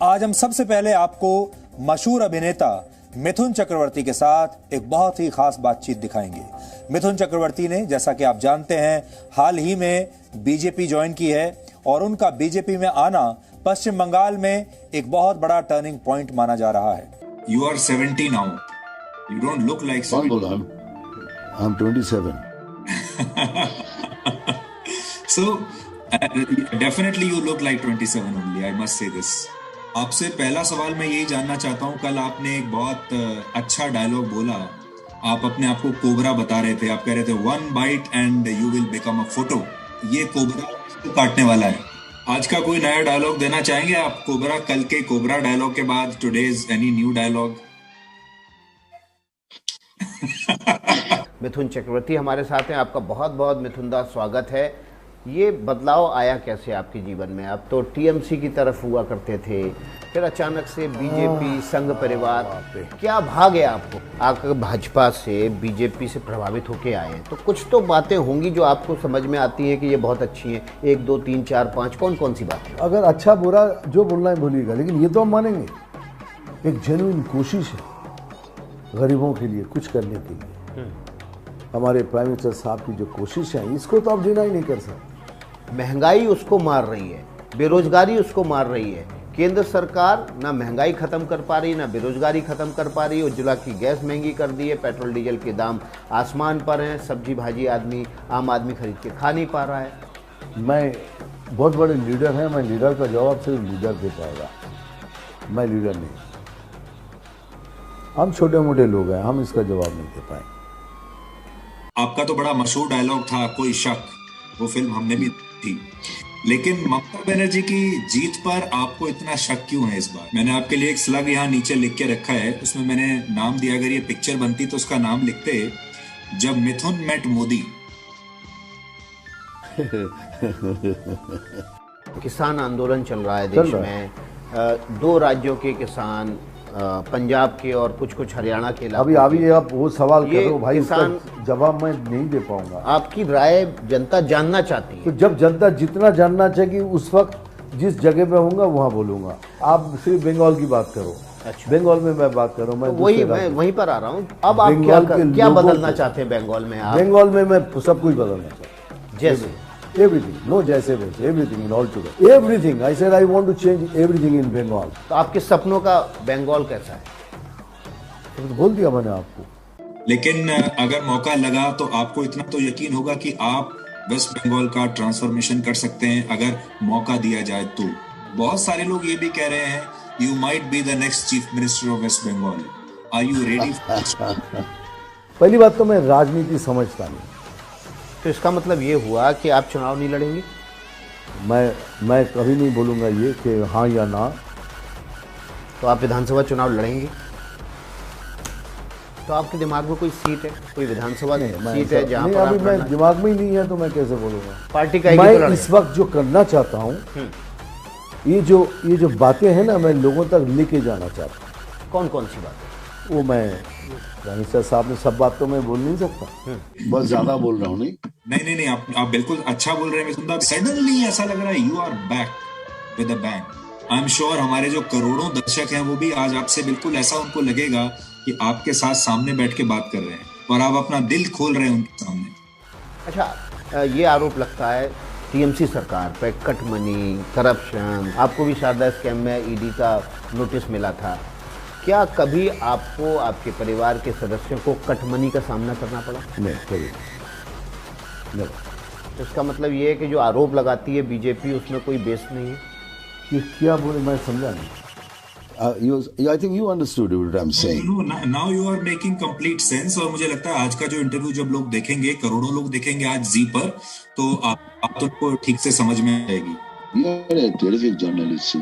आज हम सबसे पहले आपको मशहूर अभिनेता मिथुन चक्रवर्ती के साथ एक बहुत ही खास बातचीत दिखाएंगे। मिथुन चक्रवर्ती ने, जैसा कि आप जानते हैं, हाल ही में बीजेपी ज्वाइन की है और उनका बीजेपी में आना पश्चिम बंगाल में एक बहुत बड़ा टर्निंग पॉइंट माना जा रहा है। You are 70 now. You don't look like 70. I'm 27. So, definitely you look like 27 only. I must say this. आपसे पहला सवाल मैं यही जानना चाहता हूँ, कल आपने एक बहुत अच्छा डायलॉग बोला। आप अपने आप को कोबरा बता रहे थे। आप कह रहे थे 1 bite and you will become a photo. ये कोबरा काटने वाला है। आज का कोई नया डायलॉग देना चाहेंगे आप? कोबरा, कल के कोबरा डायलॉग के बाद today's any new dialogue? Mithun Chakraborty हमारे साथ हैं। आपका बहुत बहुत मिथुन दास स्वागत है। ये बदलाव आया कैसे आपके जीवन में? आप तो टीएमसी की तरफ हुआ करते थे, फिर अचानक से बीजेपी, संघ परिवार, क्या भाग गया आपको? आकर भाजपा से, बीजेपी से प्रभावित होके आए, तो कुछ तो बातें होंगी जो आपको समझ में आती हैं कि ये बहुत अच्छी हैं। 1 2 3 4 5 कौन कौन सी बातें? अगर अच्छा बुरा जो बोलना है बोलिएगा, लेकिन ये तो हम मानेंगे एक जेन्युइन कोशिश है गरीबों के लिए कुछ करने के लिए। हमारे प्राइम मिनिस्टर साहब की जो कोशिश है, इसको तो आप डिनाई ही नहीं कर सकते। महंगाई उसको मार रही है, बेरोजगारी उसको मार रही है। केंद्र सरकार ना महंगाई खत्म कर पा रही, ना बेरोजगारी खत्म कर पा रही। उज्ज्वला की गैस महंगी कर दी है, पेट्रोल डीजल के दाम आसमान पर हैं, सब्जी भाजी आम आदमी खरीद के खा नहीं पा रहा है। मैं बहुत बड़े लीडर हैं, मैं लीडर का जवाब सिर्फ लीडर दे पाएगा, मैं लीडर नहीं। हम छोटे मोटे लोग हैं, हम इसका जवाब नहीं दे पाएंगे। आपका तो बड़ा मशहूर डायलॉग था, कोई शक, वो फिल्म हमने भी थी। लेकिन ममता बनर्जी की जीत पर आपको इतना शक क्यों है इस बार? मैंने आपके लिए एक स्लग यहाँ नीचे लिख के रखा है, उसमें मैंने नाम दिया, अगर ये पिक्चर बनती तो उसका नाम लिखते जब मिथुन मेट मोदी। किसान आंदोलन चल रहा है देश में। 2 राज्यों के किसान, पंजाब के और कुछ हरियाणा के। अभी आप वो सवाल कर रहे हो भाई, उसका जवाब मैं नहीं दे पाऊंगा। आपकी राय जनता जानना चाहती है। तो जब जनता जितना जानना चाहिए उस वक्त जिस जगह पे होऊंगा वहाँ बोलूंगा। आप सिर्फ बंगाल की बात करो। अच्छा। बंगाल में मैं बात कर रहा हूँ, मैं वहीं पर आ रहा हूँ। अब आप क्या बदलना चाहते हैं बंगाल में? बंगाल में मैं सब कुछ बदलना चाहता हूँ। जैसे everything, no जैसे वैसे, everything in all together, everything. I said I want to change everything in Bengal. तो आपके सपनों का बंगाल कैसा है? तो बोल दिया मैंने आपको। लेकिन अगर मौका लगा तो आपको इतना तो यकीन होगा कि आप वेस्ट बंगाल का ट्रांसफॉर्मेशन कर सकते हैं अगर मौका दिया जाए तो। बहुत सारे लोग ये भी कह रहे हैं you might be the next chief minister of West Bengal. Are you ready? पहली बात तो मैं राजनीति समझता नहीं। तो इसका मतलब ये हुआ कि आप चुनाव नहीं लड़ेंगे? मैं कभी नहीं बोलूँगा ये कि हाँ या ना। तो आप विधानसभा चुनाव लड़ेंगे? तो आपके दिमाग में कोई सीट है, कोई विधानसभा सीट है जहाँ पर? अभी मैं दिमाग में ही नहीं है तो मैं कैसे बोलूँगा? पार्टी का मैं इस वक्त जो करना चाहता हूँ, ये जो बातें हैं ना, मैं लोगों तक लेके जाना चाहता हूँ। कौन कौन सी बात? वो मैं प्राइम मिनिस्टर साहब ने सब बात तो मैं बोल नहीं सकता, बस ज्यादा बोल रहा हूँ। नहीं, आप बिल्कुल अच्छा बोल रहे हैं। सडनली ऐसा लग रहा है you are back with a bang. I am sure हमारे जो करोड़ों दर्शक हैं वो भी आज आपसे बिल्कुल ऐसा उनको लगेगा कि आपके साथ सामने बैठ के बात कर रहे हैं और आप अपना दिल खोल रहे हैं उनके सामने। अच्छा, ये आरोप लगता है टीएमसी सरकार पे कट मनी, करप्शन, आपको भी शारदा स्कैम में ईडी का नोटिस मिला था। क्या कभी आपको, आपके परिवार के सदस्यों को कटमनी का सामना करना पड़ा? नहीं, कभी नहीं। तो इसका मतलब ये है कि जो आरोप लगाती है बीजेपी, उसमें कोई बेस नहीं है? ये क्या बोले, मैं समझा नहीं। I think you understood what I'm saying. No, now you are making complete sense। और मुझे लगता है आज का जो इंटरव्यू जब लोग देखेंगे, करोड़ों लोग देखेंगे आज जी पर, तो आप तो ठीक से समझ में आएगी। You are a terrific journalist,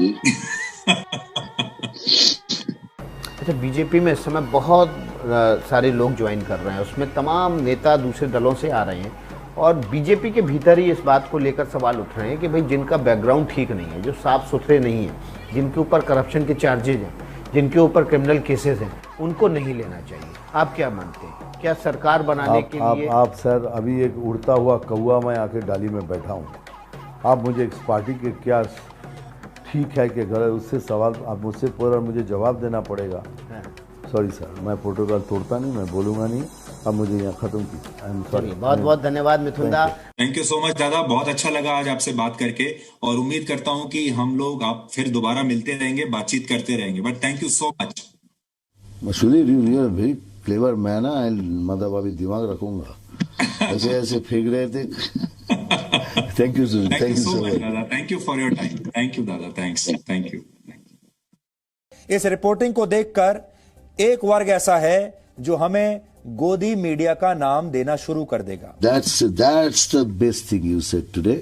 अच्छा, बीजेपी में इस समय बहुत सारे लोग ज्वाइन कर रहे हैं, उसमें तमाम नेता दूसरे दलों से आ रहे हैं और बीजेपी के भीतर ही इस बात को लेकर सवाल उठ रहे हैं कि भाई जिनका बैकग्राउंड ठीक नहीं है, जो साफ सुथरे नहीं हैं, जिनके ऊपर करप्शन के चार्जेज हैं, जिनके ऊपर क्रिमिनल केसेस हैं, उनको नहीं लेना चाहिए। आप क्या मानते हैं? क्या सरकार बनाने के लिए आप सर, अभी एक उड़ता हुआ कौवा मैं आके डाली में बैठा हूँ। आप मुझे इस पार्टी के क्या ठीक है कि गलत, उससे सवाल आप मुझसे पूछ रहे, मुझे जवाब देना पड़ेगा। सॉरी सर, मैं प्रोटोकॉल तोड़ता नहीं, मैं बोलूँगा नहीं। अब मुझे यहाँ खत्म की, आई एम सॉरी। बहुत बहुत धन्यवाद मिथुन दा। थैंक यू सो मच दादा, बहुत अच्छा लगा आज आपसे बात करके, और उम्मीद करता हूं कि हम लोग आप फिर दोबारा मिलते रहेंगे, बातचीत करते रहेंगे, but thank you so much. Sudhir, you are very clever man. मतलब अभी दिमाग रखूंगा, ऐसे ऐसे फेंक रहे थे। Thank you Sudhir, thank you so much दादा, thank you for your time. Thank you दादा, थैंक्स, थैंक यू। इस रिपोर्टिंग को देखकर एक वर्ग ऐसा है जो हमें गोदी मीडिया का नाम देना शुरू कर देगा। That's the best thing you said today.